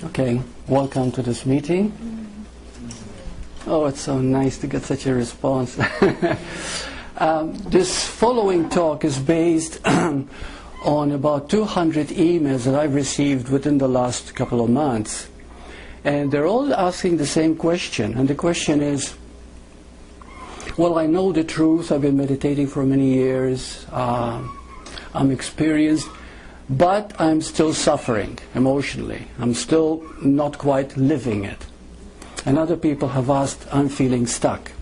Okay, welcome to this meeting. Oh, it's so nice to get such a response. This following talk is based on about 200 emails that I've received within the last couple of months. And they're all asking the same question. And the question is, well, I know the truth. I've been meditating for many years. I'm experienced. But I'm still suffering emotionally. I'm still not quite living it. And other people have asked, I'm feeling stuck.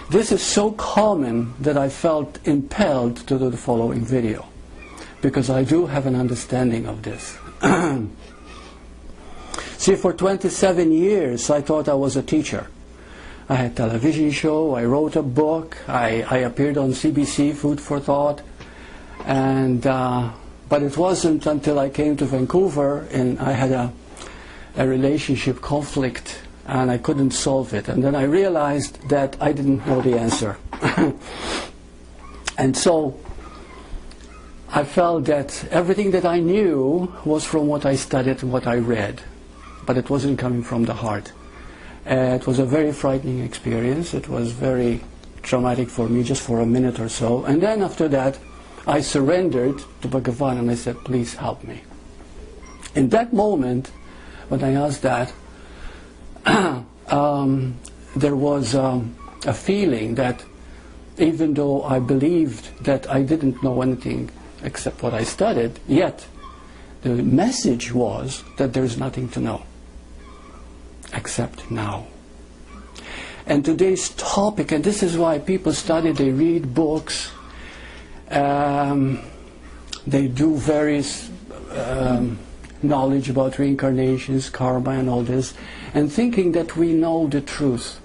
This is so common that I felt impelled to do the following video, because I do have an understanding of this. See, for 27 years I thought I was a teacher. I had a television show, I wrote a book, I appeared on CBC, Food for Thought, and but it wasn't until I came to Vancouver and I had a relationship conflict and I couldn't solve it. And then I realized that I didn't know the answer. And so I felt that everything that I knew was from what I studied and what I read. But it wasn't coming from the heart. It was a very frightening experience. It was very traumatic for me, just for a minute or so. And then after that, I surrendered to Bhagavan and I said, please help me. In that moment, when I asked that, there was a feeling that even though I believed that I didn't know anything except what I studied, yet the message was that there's nothing to know except now. And today's topic, and this is why people study, they read books, they do various knowledge about reincarnations, karma and all this, and thinking that we know the truth.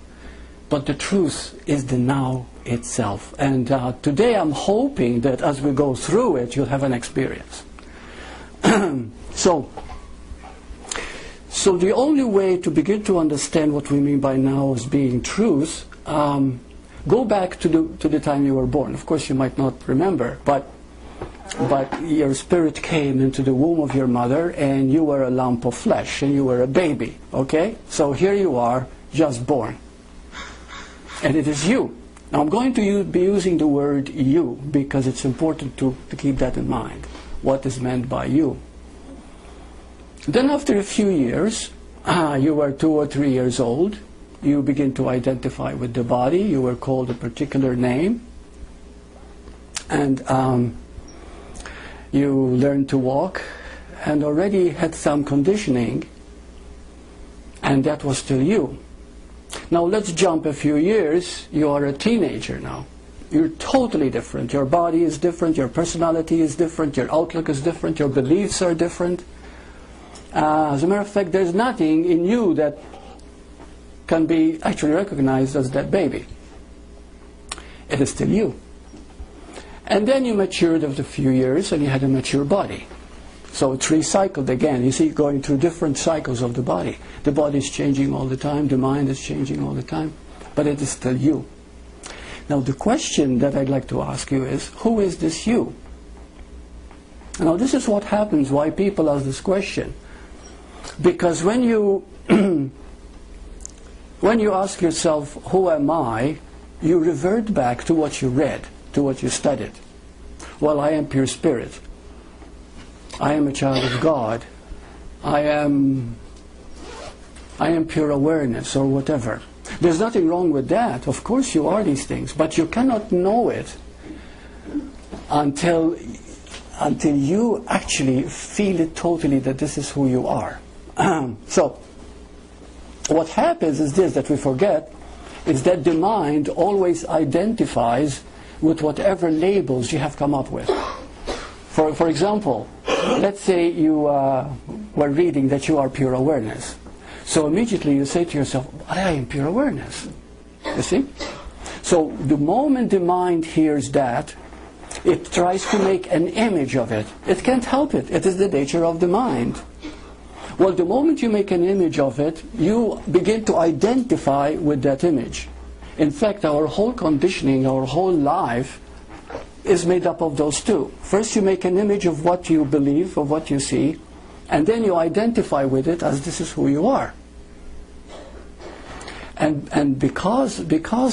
But the truth is the now itself. And today I'm hoping that as we go through it, you'll have an experience. So the only way to begin to understand what we mean by now as being truth, go back to the time you were born. Of course, you might not remember, but your spirit came into the womb of your mother, and you were a lump of flesh, and you were a baby. Okay? So here you are, just born, and it is you. Now I'm going to be using the word "you" because it's important to keep that in mind. What is meant by you? Then after a few years, you were 2 or 3 years old. You begin to identify with the body. You were called a particular name. And you learned to walk and already had some conditioning. And that was still you. Now let's jump a few years. You are a teenager now. You're totally different. Your body is different. Your personality is different. Your outlook is different. Your beliefs are different. As a matter of fact, there's nothing in you that can be actually recognized as that baby. It is still you. And then you matured after a few years and you had a mature body. So it's recycled again. You see, going through different cycles of the body. The body is changing all the time, the mind is changing all the time, but it is still you. Now the question that I'd like to ask you is, who is this you? Now this is what happens, why people ask this question. Because when you when you ask yourself, who am I, you revert back to what you read, to what you studied. Well, I am pure spirit. I am a child of God. I am pure awareness, or whatever. There's nothing wrong with that. Of course you are these things, but you cannot know it until you actually feel it totally that this is who you are. So what happens is this, that we forget, is that the mind always identifies with whatever labels you have come up with. For example, let's say you were reading that you are pure awareness. So immediately you say to yourself, I am pure awareness. You see? So the moment the mind hears that, it tries to make an image of it. It can't help it. It is the nature of the mind. Well, the moment you make an image of it, you begin to identify with that image. In fact, our whole conditioning, our whole life is made up of those two. First you make an image of what you believe, of what you see, And then you identify with it as this is who you are. And because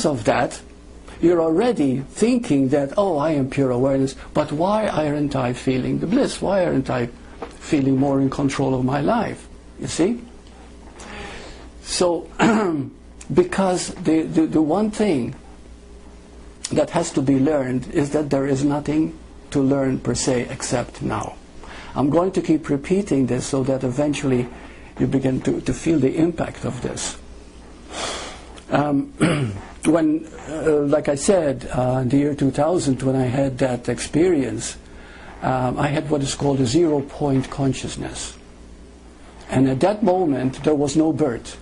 of that, you're already thinking that, oh, I am pure awareness, but why aren't I feeling the bliss? Why aren't I feeling more in control of my life? You see? So, because the one thing that has to be learned is that there is nothing to learn per se except now. I'm going to keep repeating this so that eventually you begin to feel the impact of this. When, like I said, in the year 2000, when I had that experience, I had what is called a zero-point consciousness. And at that moment, there was no Burt.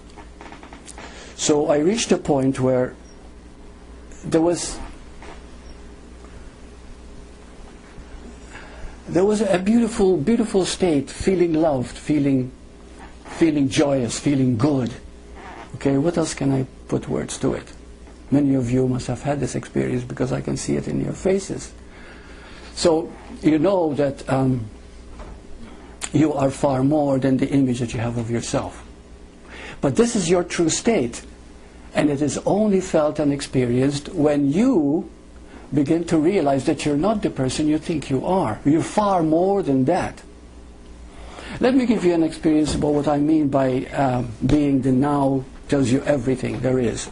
So I reached a point where there was a beautiful, beautiful state, feeling loved, feeling joyous, feeling good. Okay, what else can I put words to it? Many of you must have had this experience because I can see it in your faces. So you know that you are far more than the image that you have of yourself. But this is your true state, and it is only felt and experienced when you begin to realize that you're not the person you think you are. You're far more than that. Let me give you an experience about what I mean by being the now tells you everything there is.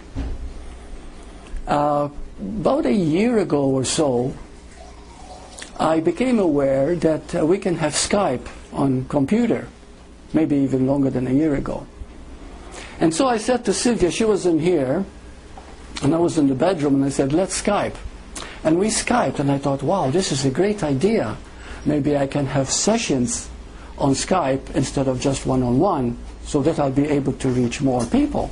About a year ago or so, I became aware that we can have Skype on computer, maybe even longer than a year ago. And so I said to Sylvia, she was in here, and I was in the bedroom, and I said, let's Skype. And we Skyped, and I thought, wow, this is a great idea. Maybe I can have sessions on Skype instead of just one-on-one, so that I'll be able to reach more people.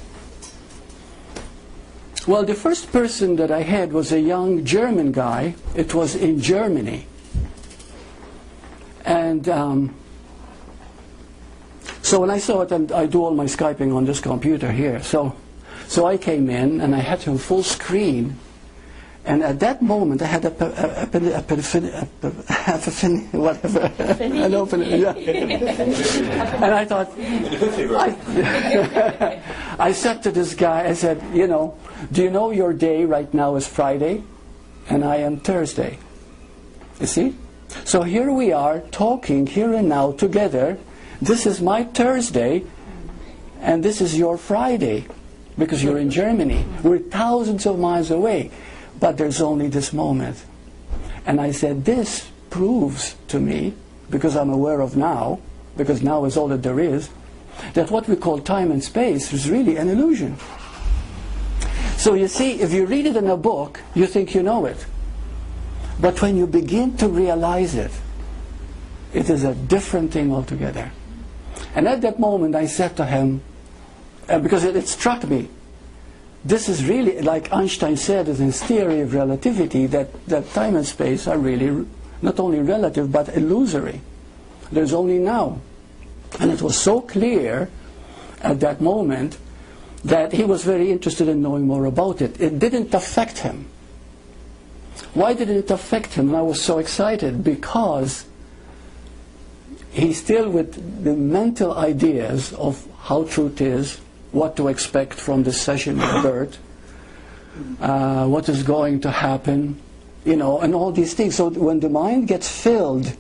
Well, the first person that I had was a young German guy. It was in Germany. And so when I saw it, and I do all my Skyping on this computer here, so I came in and I had him full screen. And at that moment, I had an opening, yeah. And I thought, I said to this guy, I said, you know, do you know your day right now is Friday, and I am Thursday? You see? So here we are talking here and now together. This is my Thursday, and this is your Friday, because you're in Germany. We're thousands of miles away. But there's only this moment. And I said, this proves to me, because I'm aware of now, because now is all that there is, that what we call time and space is really an illusion. So you see, if you read it in a book, you think you know it. But when you begin to realize it, it is a different thing altogether. And at that moment I said to him, because it struck me, this is really, like Einstein said in his theory of relativity, that time and space are really not only relative but illusory. There's only now. And it was so clear at that moment that he was very interested in knowing more about it. It didn't affect him. Why didn't it affect him? And I was so excited because he's still with the mental ideas of how truth is, what to expect from the session with Burt, what is going to happen, you know, and all these things. So when the mind gets filled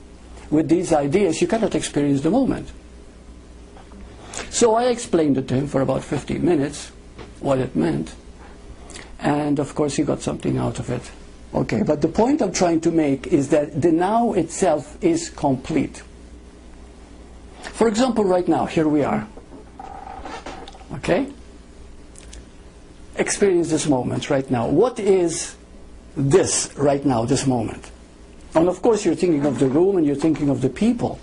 with these ideas, you cannot experience the moment. So I explained it to him for about 15 minutes, what it meant. And of course he got something out of it. Okay, but the point I'm trying to make is that the now itself is complete. For example, right now, here we are. Okay? Experience this moment right now. What is this right now, this moment? And of course you're thinking of the room and you're thinking of the people.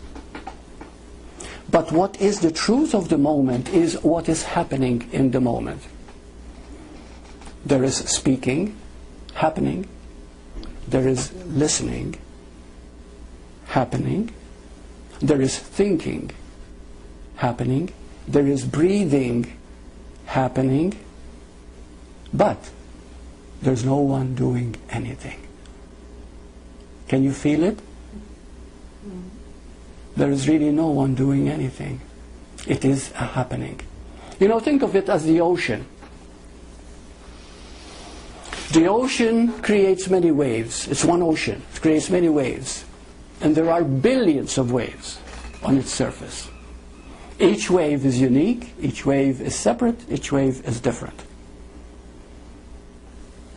But what is the truth of the moment is what is happening in the moment. There is speaking happening. There is listening happening. There is thinking happening. There is breathing happening. But there's no one doing anything. Can you feel it? There is really no one doing anything. It is a happening. You know, think of it as the ocean. The ocean creates many waves. It's one ocean. It creates many waves. And there are billions of waves on its surface. Each wave is unique. Each wave is separate. Each wave is different.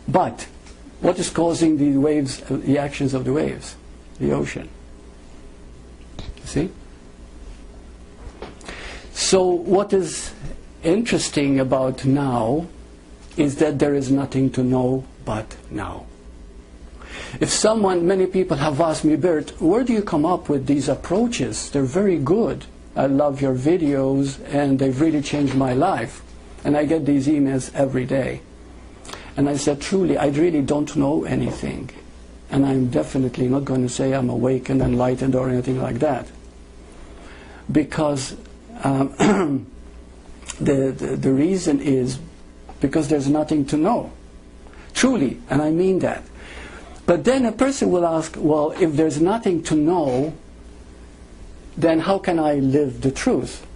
But what is causing the waves, the actions of the waves? The ocean. See? So what is interesting about now is that there is nothing to know but now. If someone, many people have asked me, Burt, where do you come up with these approaches? They're very good. I love your videos and they've really changed my life. And I get these emails every day. And I said, truly, I really don't know anything. And I'm definitely not going to say I'm awakened, enlightened, or anything like that. Because the reason is because there's nothing to know. Truly, and I mean that. But then a person will ask, well, if there's nothing to know, then how can I live the truth?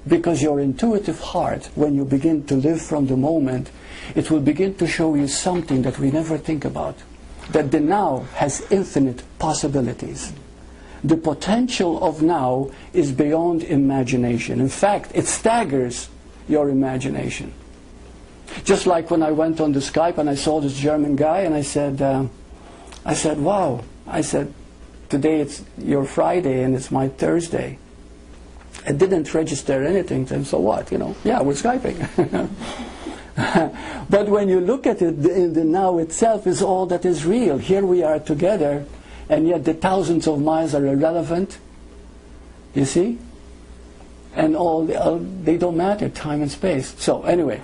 Because your intuitive heart, when you begin to live from the moment, it will begin to show you something that we never think about. That the now has infinite possibilities. The potential of now is beyond imagination. In fact, it staggers your imagination. Just like when I went on the Skype and I saw this German guy and I said, wow, I said, today it's your Friday and it's my Thursday. It didn't register anything, and so what, you know? Yeah, we're Skyping. But when you look at it, the now itself is all that is real. Here we are together, and yet the thousands of miles are irrelevant. You see? And all they don't matter, time and space. So anyway,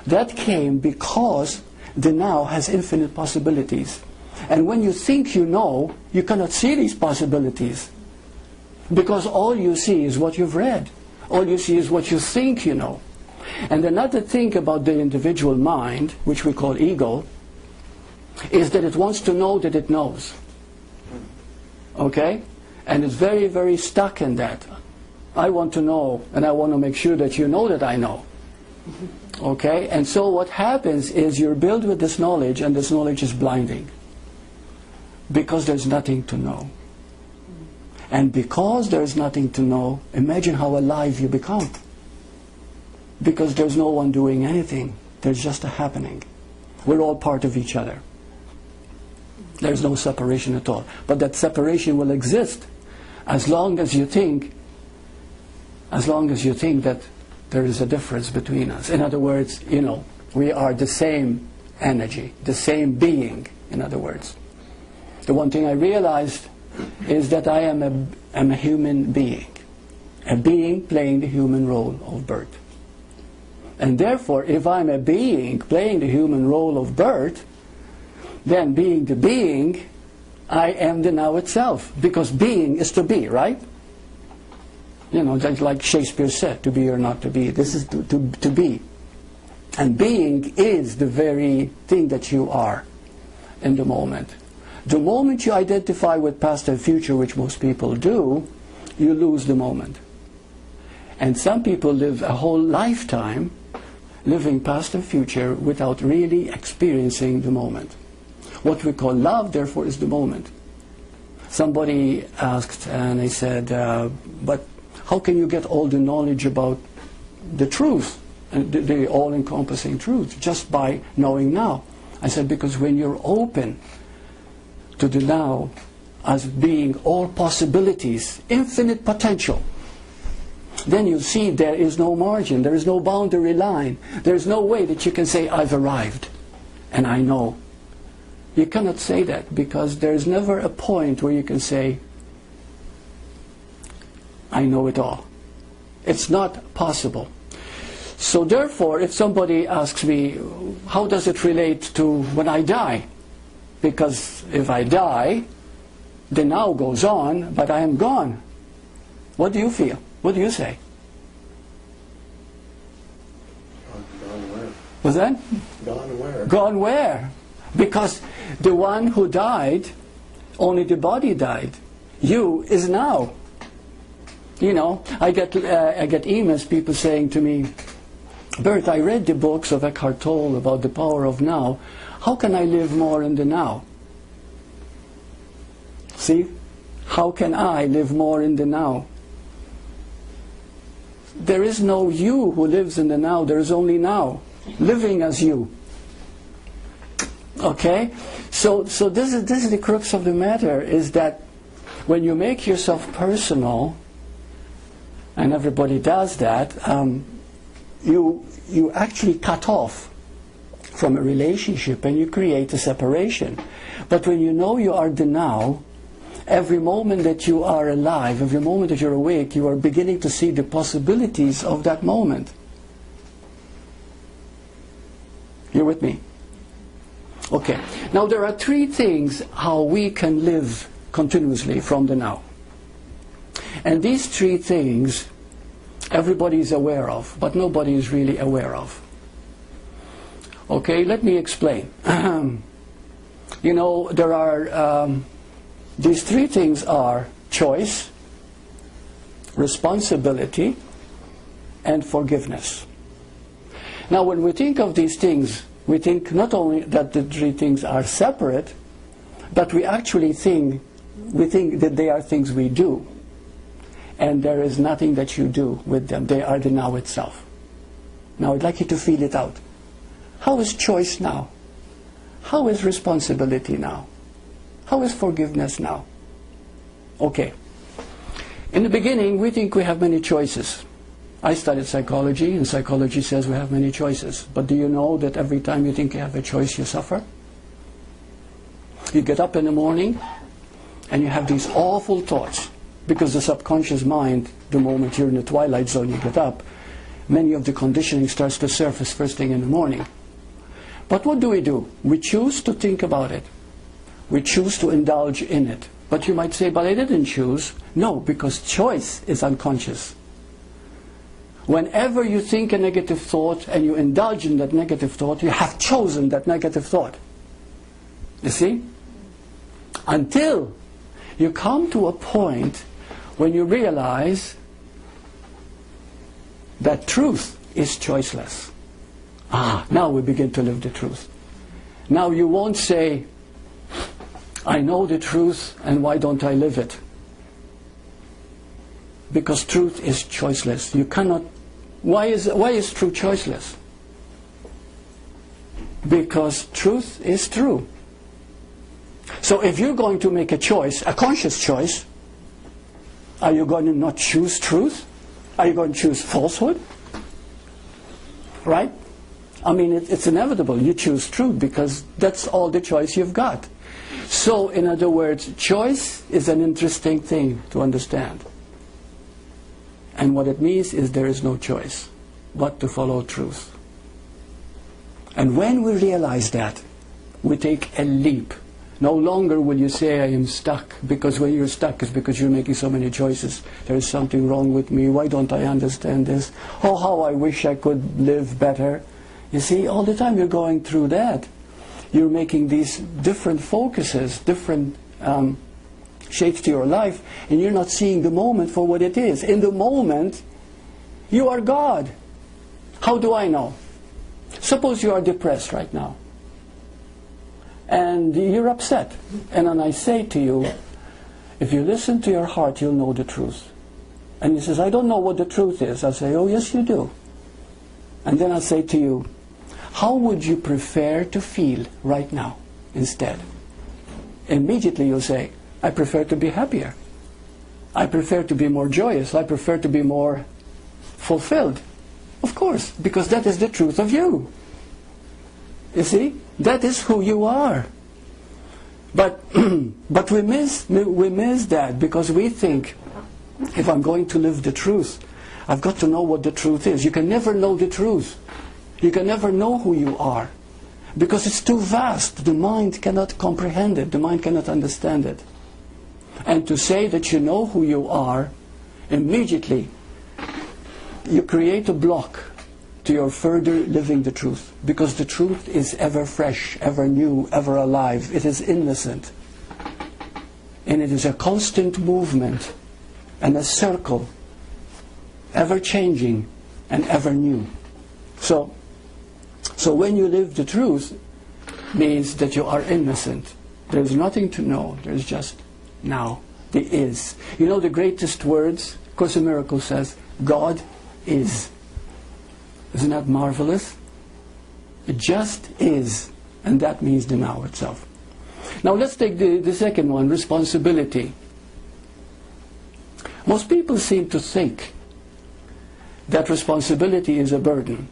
that came because the now has infinite possibilities. And when you think you know, you cannot see these possibilities. Because all you see is what you've read. All you see is what you think you know. And another thing about the individual mind, which we call ego, is that it wants to know that it knows. Okay? And it's very, very stuck in that. I want to know, and I want to make sure that you know that I know. Okay? And so what happens is you're built with this knowledge, and this knowledge is blinding. Because there's nothing to know. And because there's nothing to know, imagine how alive you become. Because there's no one doing anything. There's just a happening. We're all part of each other. There's no separation at all. But that separation will exist as long as you think that there is a difference between us. In other words, you know, we are the same energy, the same being, in other words. The one thing I realized is that I am a human being. A being playing the human role of Burt. And therefore, if I'm a being playing the human role of Burt, then being the being, I am the now itself. Because being is to be, right? You know, like Shakespeare said, to be or not to be. This is to be. And being is the very thing that you are in the moment. The moment you identify with past and future, which most people do, you lose the moment. And some people live a whole lifetime living past and future without really experiencing the moment. What we call love, therefore, is the moment. Somebody asked, and I said, but how can you get all the knowledge about the truth, the all-encompassing truth, just by knowing now? I said, because when you're open to the now as being all possibilities, infinite potential, then you see there is no margin, there is no boundary line, there is no way that you can say, I've arrived and I know. You cannot say that because there is never a point where you can say, I know it all. It's not possible. So therefore, if somebody asks me, how does it relate to when I die? Because if I die, the now goes on, but I am gone. What do you feel? What do you say? Gone where? What's that? Gone where? Gone where? Because the one who died, only the body died. You is now. You know, I get emails, people saying to me, Burt, I read the books of Eckhart Tolle about the power of now. How can I live more in the now? See? How can I live more in the now? There is no you who lives in the now. There is only now, living as you. Okay? So this is the crux of the matter, is that when you make yourself personal, and everybody does that, you actually cut off from a relationship and you create a separation. But when you know you are the now, every moment that you are alive, every moment that you're awake, you are beginning to see the possibilities of that moment. You with me? Okay. Now there are three things how we can live continuously from the now. And these three things everybody is aware of, but nobody is really aware of. Okay, let me explain. You know, there are these three things are choice, responsibility, and forgiveness. Now when we think of these things, we think not only that the three things are separate, but we actually think that they are things we do. And there is nothing that you do with them. They are the now itself. Now I'd like you to feel it out. How is choice now? How is responsibility now? How is forgiveness now? Okay. In the beginning, we think we have many choices. I studied psychology, and psychology says we have many choices. But do you know that every time you think you have a choice, you suffer? You get up in the morning, and you have these awful thoughts. Because the subconscious mind, the moment you're in the twilight zone, you get up, many of the conditioning starts to surface first thing in the morning. But what do? We choose to think about it. We choose to indulge in it. But you might say, but I didn't choose. No, because choice is unconscious. Whenever you think a negative thought and you indulge in that negative thought, you have chosen that negative thought. You see? Until you come to a point when you realize that truth is choiceless. Now we begin to live the truth. Now you won't say, I know the truth and why don't I live it? Because truth is choiceless. You cannot. Why is truth choiceless? Because truth is true. So if you're going to make a choice, a conscious choice, are you going to not choose truth? Are you going to choose falsehood? Right? I mean, it's inevitable. You choose truth because that's all the choice you've got. So, in other words, choice is an interesting thing to understand. And what it means is there is no choice but to follow truth. And when we realize that, we take a leap. No longer will you say, I am stuck, because when you're stuck, it's because you're making so many choices. There is something wrong with me. Why don't I understand this? Oh, how I wish I could live better. You see, all the time you're going through that. You're making these different focuses, different shapes to your life, and you're not seeing the moment for what it is. In the moment, you are God. How do I know? Suppose you are depressed right now. And you're upset. And then I say to you, if you listen to your heart, you'll know the truth. And he says, I don't know what the truth is. I'll say, oh, yes, you do. And then I'll say to you, how would you prefer to feel right now instead? Immediately you'll say, I prefer to be happier. I prefer to be more joyous. I prefer to be more fulfilled. Of course, because that is the truth of you. You see? That is who you are. But we miss that because we think, if I'm going to live the truth, I've got to know what the truth is. You can never know the truth. You can never know who you are. Because it's too vast. The mind cannot comprehend it. The mind cannot understand it. And to say that you know who you are, immediately you create a block to your further living the truth. Because the truth is ever fresh, ever new, ever alive. It is innocent. And it is a constant movement and a circle ever changing and ever new. So when you live the truth, means that you are innocent. There's nothing to know. There's just now. The is. You know the greatest words? Course in Miracles says, God is. Isn't that marvelous? It just is. And that means the now itself. Now let's take the second one, responsibility. Most people seem to think that responsibility is a burden.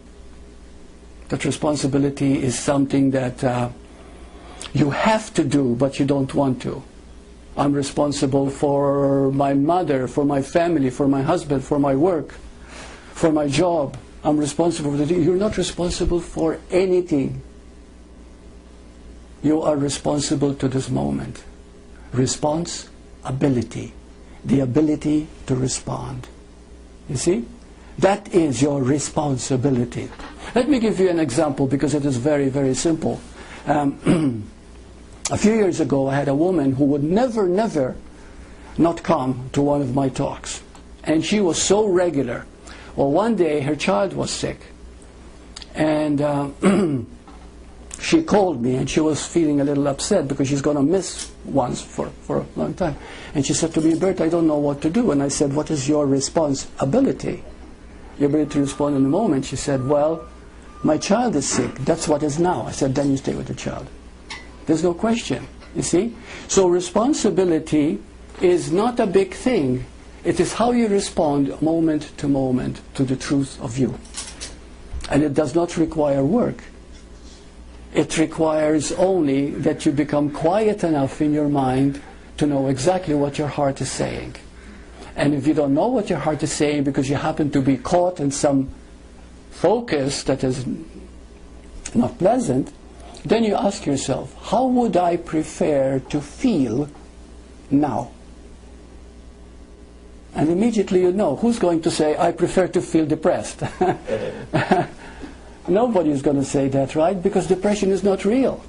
That responsibility is something that you have to do, but you don't want to. I'm responsible for my mother, for my family, for my husband, for my work, for my job. I'm responsible for the... You're not responsible for anything. You are responsible to this moment. Responsibility. The ability to respond. You see? That is your responsibility. Let me give you an example because it is very, very simple. A few years ago, I had a woman who would never not come to one of my talks. And she was so regular. Well, one day her child was sick. And she called me and she was feeling a little upset because she's going to miss once for a long time. And she said to me, Burt, I don't know what to do. And I said, what is your responsibility? Your ability to respond in the moment. She said, well, my child is sick. That's what is now. I said, then you stay with the child. There's no question, you see? So responsibility is not a big thing. It is how you respond moment to moment to the truth of you. And it does not require work. It requires only that you become quiet enough in your mind to know exactly what your heart is saying. And if you don't know what your heart is saying because you happen to be caught in some focus that is not pleasant, then you ask yourself, how would I prefer to feel now? And immediately you know, who's going to say, I prefer to feel depressed? Nobody is going to say that, right? Because depression is not real.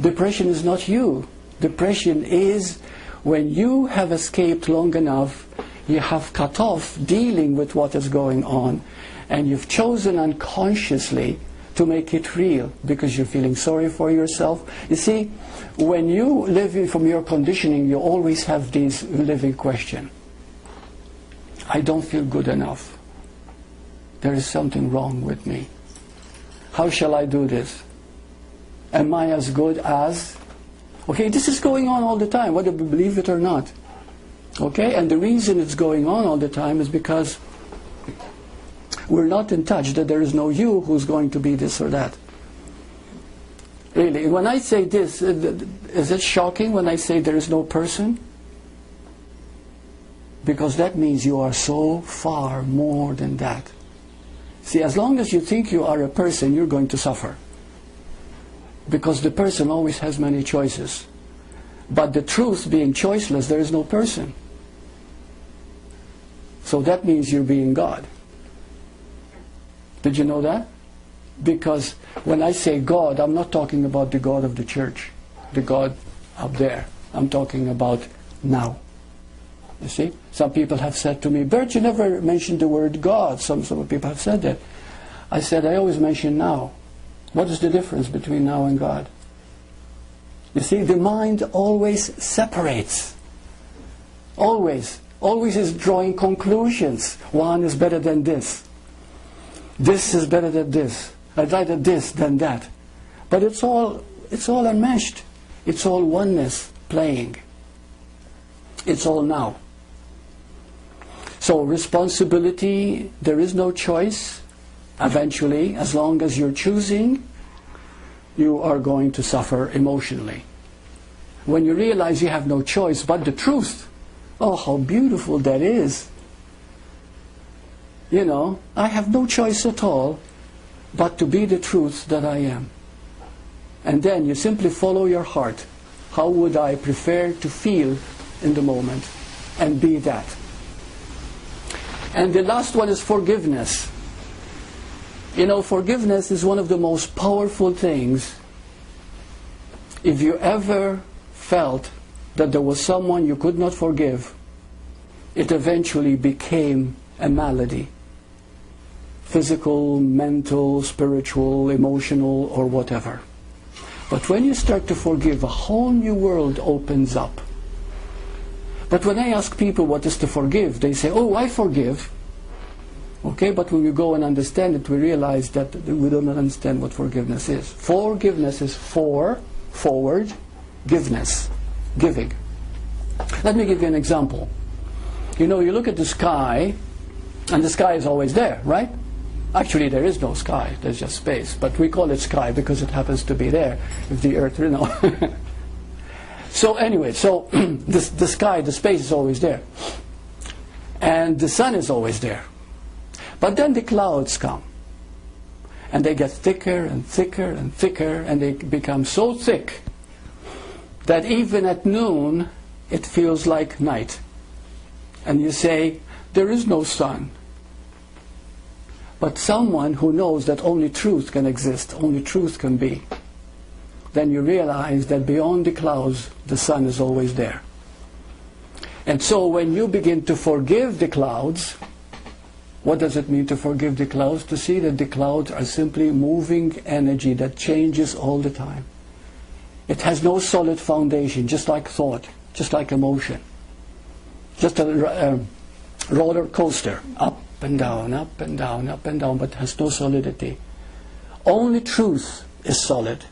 Depression is not you. Depression is when you have escaped long enough, you have cut off dealing with what is going on, and you've chosen unconsciously to make it real because you're feeling sorry for yourself. You see, when you live from your conditioning, you always have this living question. I don't feel good enough. There is something wrong with me. How shall I do this? Am I as good as? Okay, this is going on all the time, whether we believe it or not. Okay, and the reason it's going on all the time is because we're not in touch that there is no you who's going to be this or that. Really, when I say this, is it shocking when I say there is no person? Because that means you are so far more than that. See, as long as you think you are a person, you're going to suffer. Because the person always has many choices. But the truth being choiceless, there is no person. So that means you're being God. Did you know that? Because when I say God, I'm not talking about the God of the church, the God up there. I'm talking about now. You see? Some people have said to me, Burt, you never mentioned the word God. Some people have said that. I said, I always mention now. What is the difference between now and God? You see, the mind always separates. Always. Always is drawing conclusions. One is better than this. This is better than this. I'd rather this than that. But it's all enmeshed. It's all oneness playing. It's all now. So responsibility, there is no choice. Eventually, as long as you're choosing, you are going to suffer emotionally. When you realize you have no choice but the truth, oh, how beautiful that is. You know, I have no choice at all but to be the truth that I am. And then you simply follow your heart. How would I prefer to feel in the moment? And be that. And the last one is forgiveness. You know, forgiveness is one of the most powerful things. If you ever felt that there was someone you could not forgive, it eventually became a malady. Physical, mental, spiritual, emotional, or whatever. But when you start to forgive, a whole new world opens up. But when I ask people what is to forgive, they say, oh, I forgive. Okay, but when we go and understand it, we realize that we don't understand what forgiveness is. Forgiveness is forward, giveness, giving. Let me give you an example. You know, you look at the sky, and the sky is always there, right? Actually, there is no sky, there's just space. But we call it sky because it happens to be there, if the earth, you know. So anyway, the sky, the space is always there. And the sun is always there. But then the clouds come. And they get thicker and thicker and thicker, and they become so thick that even at noon, it feels like night. And you say, there is no sun. But someone who knows that only truth can exist, only truth can be, then you realize that beyond the clouds, the sun is always there. And so when you begin to forgive the clouds, what does it mean to forgive the clouds? To see that the clouds are simply moving energy that changes all the time. It has no solid foundation, just like thought, just like emotion. Just a roller coaster, up and down, up and down, up and down, but has no solidity. Only truth is solid.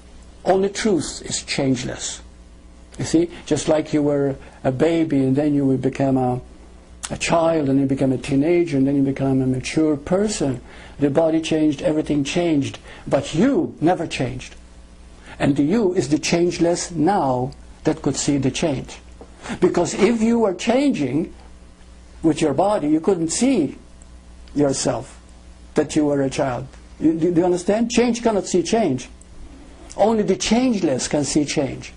Only truth is changeless. You see, just like you were a baby and then you would become a child and you become a teenager and then you become a mature person. The body changed, everything changed, but you never changed. And the you is the changeless now that could see the change. Because if you were changing with your body, you couldn't see yourself, that you were a child. Do you understand? Change cannot see change. Only the changeless can see change.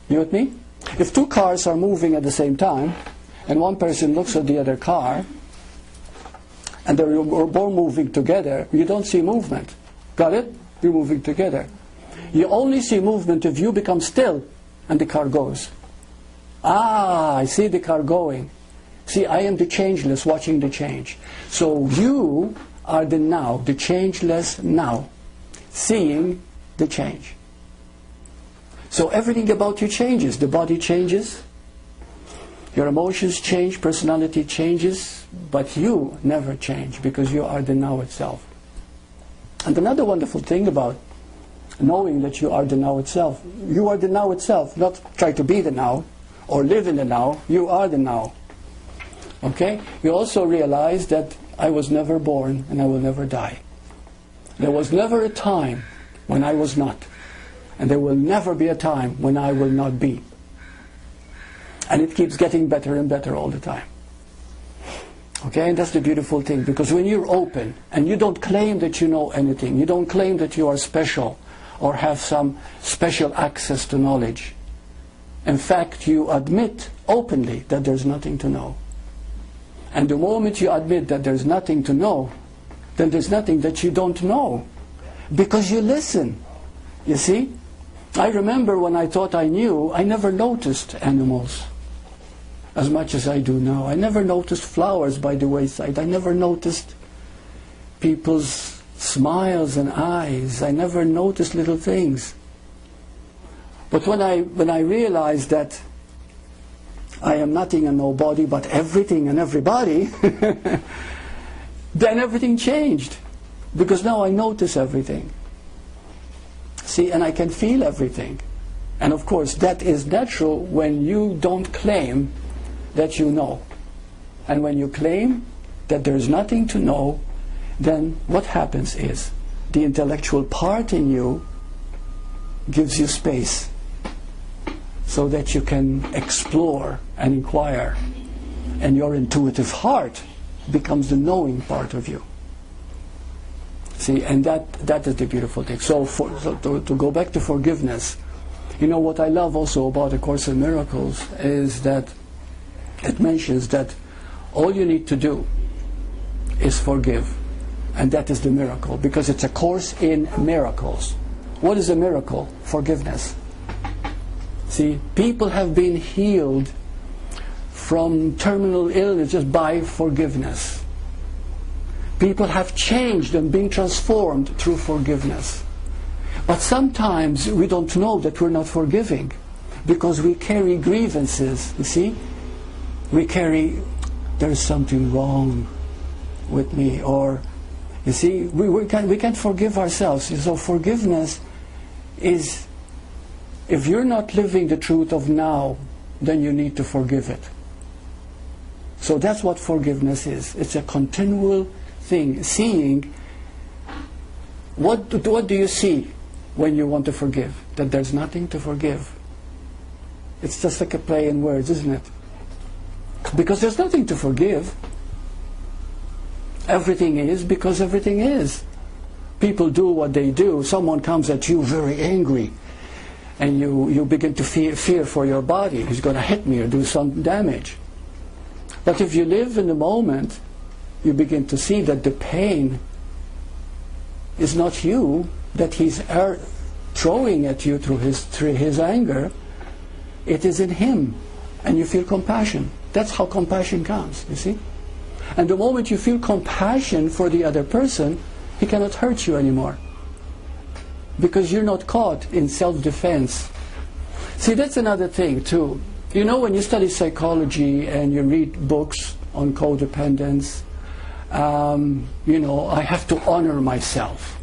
You with me? If two cars are moving at the same time, and one person looks at the other car, and they're both moving together, you don't see movement. Got it? You're moving together. You only see movement if you become still, and the car goes. Ah, I see the car going. See, I am the changeless watching the change. So you are the now, the changeless now, seeing the change. So everything about you changes. The body changes, your emotions change, personality changes, but you never change because you are the now itself. And another wonderful thing about knowing that you are the now itself, you are the now itself, not try to be the now or live in the now, you are the now. Okay? You also realize that I was never born and I will never die. There was never a time when I was not. And there will never be a time when I will not be. And it keeps getting better and better all the time. Okay, and that's the beautiful thing, because when you're open and you don't claim that you know anything, you don't claim that you are special or have some special access to knowledge. In fact, you admit openly that there's nothing to know. And the moment you admit that there's nothing to know, then there's nothing that you don't know, because you listen. You see? I remember when I thought I knew, I never noticed animals as much as I do now. I never noticed flowers by the wayside. I never noticed people's smiles and eyes. I never noticed little things. But when I realized that I am nothing and nobody, but everything and everybody, then everything changed. Because now I notice everything. See, and I can feel everything. And of course, that is natural when you don't claim that you know. And when you claim that there's nothing to know, then what happens is the intellectual part in you gives you space so that you can explore and inquire. And your intuitive heart becomes the knowing part of you. See, and that is the beautiful thing. So, to go back to forgiveness, you know what I love also about A Course in Miracles is that it mentions that all you need to do is forgive. And that is the miracle, because it's a course in miracles. What is a miracle? Forgiveness. See, people have been healed from terminal illness just by forgiveness. People have changed and been transformed through forgiveness. But sometimes we don't know that we're not forgiving because we carry grievances, you see? We carry, there's something wrong with me, or, you see, we can't forgive ourselves. So forgiveness is, if you're not living the truth of now, then you need to forgive it. So that's what forgiveness is. It's a continual thing, seeing. What do you see when you want to forgive? That there's nothing to forgive. It's just like a play in words, isn't it? Because there's nothing to forgive. Everything is because everything is. People do what they do. Someone comes at you very angry, and you begin to fear for your body. He's going to hit me or do some damage. But if you live in the moment, you begin to see that the pain is not you, that he's throwing at you through his anger. It is in him, and you feel compassion. That's how compassion comes, you see? And the moment you feel compassion for the other person, he cannot hurt you anymore, because you're not caught in self-defense. See, that's another thing too. You know, when you study psychology and you read books on codependence, you know, I have to honor myself,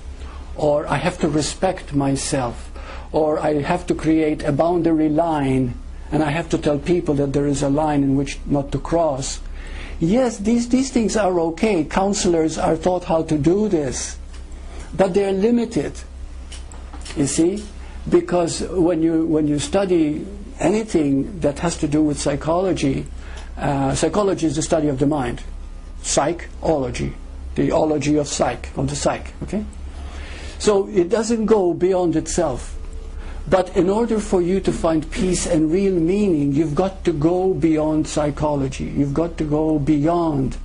or I have to respect myself, or I have to create a boundary line, and I have to tell people that there is a line in which not to cross. Yes, these things are okay. Counselors are taught how to do this, but they're limited, you see, because when you study anything that has to do with psychology, psychology is the study of the mind. Psychology, the ology of the psyche, okay? So it doesn't go beyond itself. But in order for you to find peace and real meaning, you've got to go beyond psychology. You've got to go beyond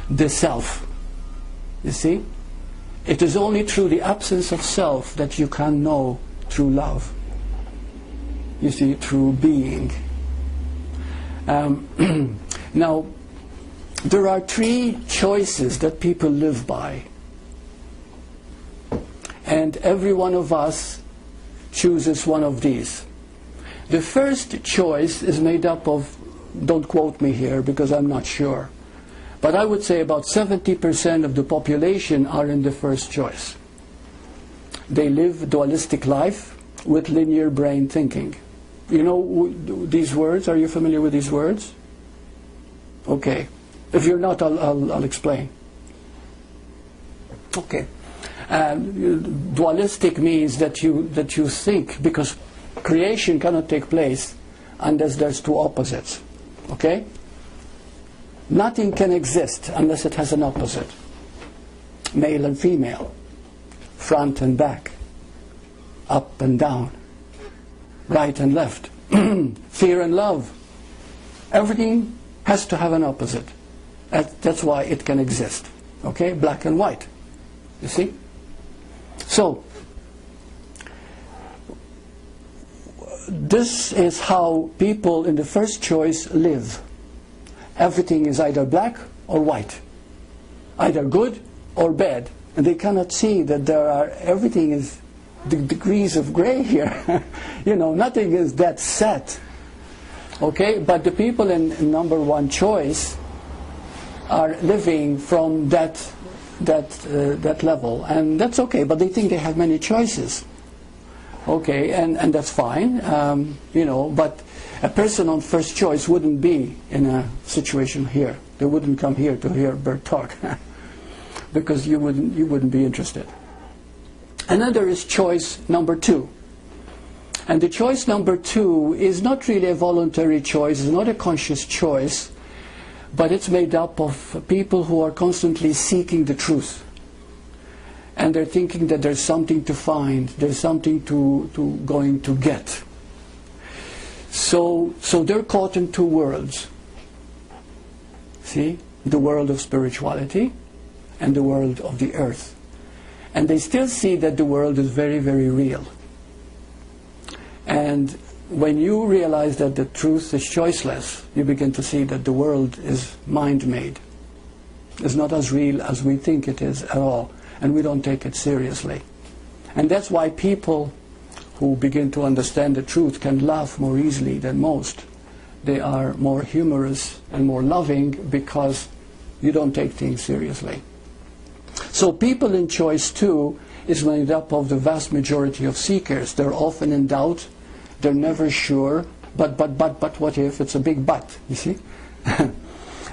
the self. You see? It is only through the absence of self that you can know true love. You see, through being. Now, there are 3 choices that people live by. And every one of us chooses one of these. The first choice is made up of, don't quote me here because I'm not sure, but I would say about 70% of the population are in the first choice. They live dualistic life with linear brain thinking. You know these words? Are you familiar with these words? Okay. If you're not, I'll explain. Okay. Dualistic means that you think, because creation cannot take place unless there's 2 opposites. Okay? Nothing can exist unless it has an opposite. Male and female, front and back, up and down, right and left, fear and love. Everything has to have an opposite. That's why it can exist. Okay? Black and white. You see? So, this is how people in the first choice live. Everything is either black or white, either good or bad, and they cannot see that everything is the degrees of gray here. You know, nothing is that set. Okay, but the people in number 1 choice are living from that level, and that's okay, but they think they have many choices. Okay, and that's fine, you know, but a person on first choice wouldn't be in a situation here. They wouldn't come here to hear Burt talk because you wouldn't be interested. Another is choice number 2. And the choice number 2 is not really a voluntary choice, it's not a conscious choice, but it's made up of people who are constantly seeking the truth. And they're thinking that there's something to find, there's something to going to get. So they're caught in 2 worlds. See? The world of spirituality and the world of the earth. And they still see that the world is very, very real. And when you realize that the truth is choiceless, you begin to see that the world is mind-made. It's not as real as we think it is at all, and we don't take it seriously. And that's why people who begin to understand the truth can laugh more easily than most. They are more humorous and more loving because you don't take things seriously. So people in choice 2 is made up of the vast majority of seekers. They're often in doubt. They're never sure. But what if? It's a big but, you see?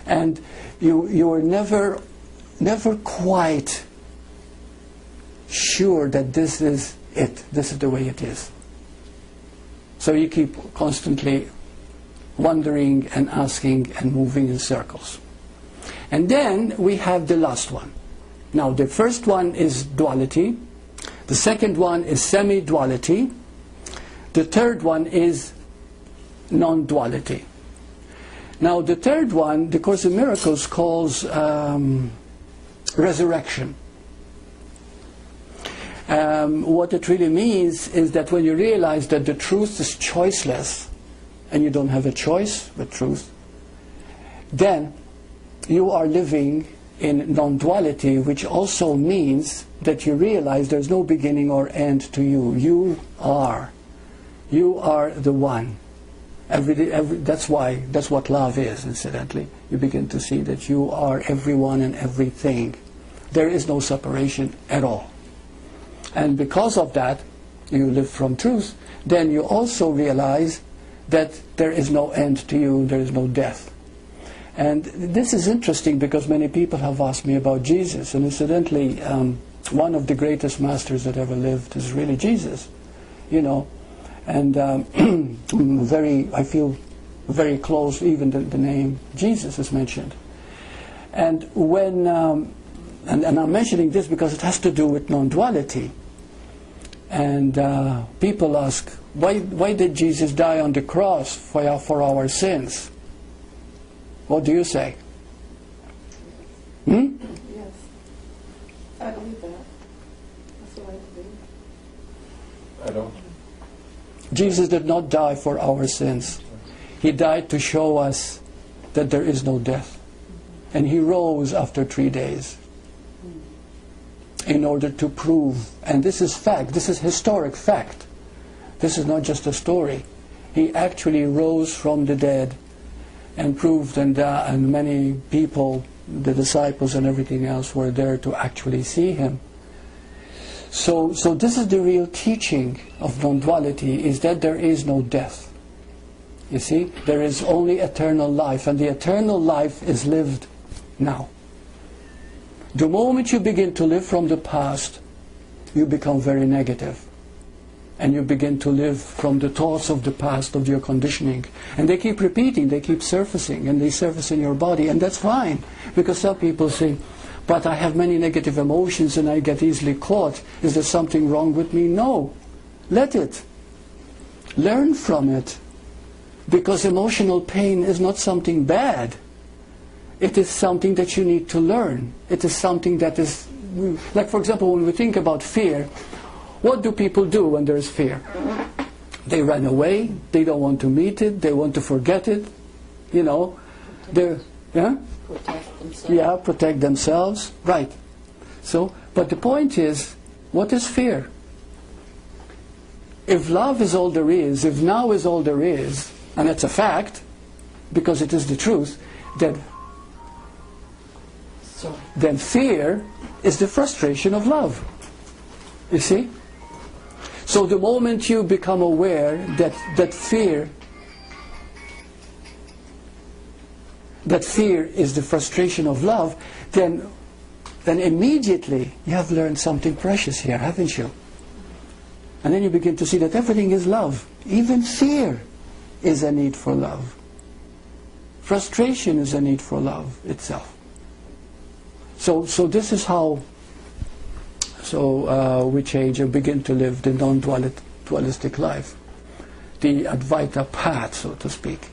And you are never quite sure that this is it. This is the way it is. So you keep constantly wondering and asking and moving in circles. And then we have the last one. Now the first one is duality. The second one is semi-duality. The third one is non-duality. Now the third one, the Course in Miracles calls resurrection. What it really means is that when you realize that the truth is choiceless, and you don't have a choice with truth, then you are living in non-duality, which also means that you realize there's no beginning or end to you. You are the one. That's what love is, incidentally. You begin to see that you are everyone and everything. There is no separation at all. And because of that, you live from truth. Then you also realize that there is no end to you, there is no death. And this is interesting because many people have asked me about Jesus. And incidentally, one of the greatest masters that ever lived is really Jesus, you know. And I feel very close, even the name Jesus is mentioned. And when, and I'm mentioning this because it has to do with non-duality. And people ask, why did Jesus die on the cross for our sins? What do you say? Yes. I believe that. That's what I believe. I don't. Jesus did not die for our sins. He died to show us that there is no death. And he rose after 3 days in order to prove, and this is fact, this is historic fact. This is not just a story. He actually rose from the dead and proved, and many people, the disciples and everything else, were there to actually see him. So this is the real teaching of non-duality, is that there is no death. You see, there is only eternal life, and the eternal life is lived now. The moment you begin to live from the past, you become very negative. And you begin to live from the thoughts of the past, of your conditioning. And they keep repeating, they keep surfacing, and they surface in your body. And that's fine, because some people say, but I have many negative emotions and I get easily caught. Is there something wrong with me? No. Let it. Learn from it. Because emotional pain is not something bad. It is something that you need to learn. It is something that is, like for example, when we think about fear, what do people do when there is fear? They run away, they don't want to meet it, they want to forget it, you know. Protect themselves. Yeah, protect themselves, right. So, but the point is, what is fear? If love is all there is, if now is all there is, and it's a fact, because it is the truth, then fear is the frustration of love. You see? So the moment you become aware that fear is the frustration of love, then immediately you have learned something precious here, haven't you? And then you begin to see that everything is love. Even fear is a need for love. Frustration is a need for love itself. So this is how we change and begin to live the non-dualistic life, the Advaita path, so to speak.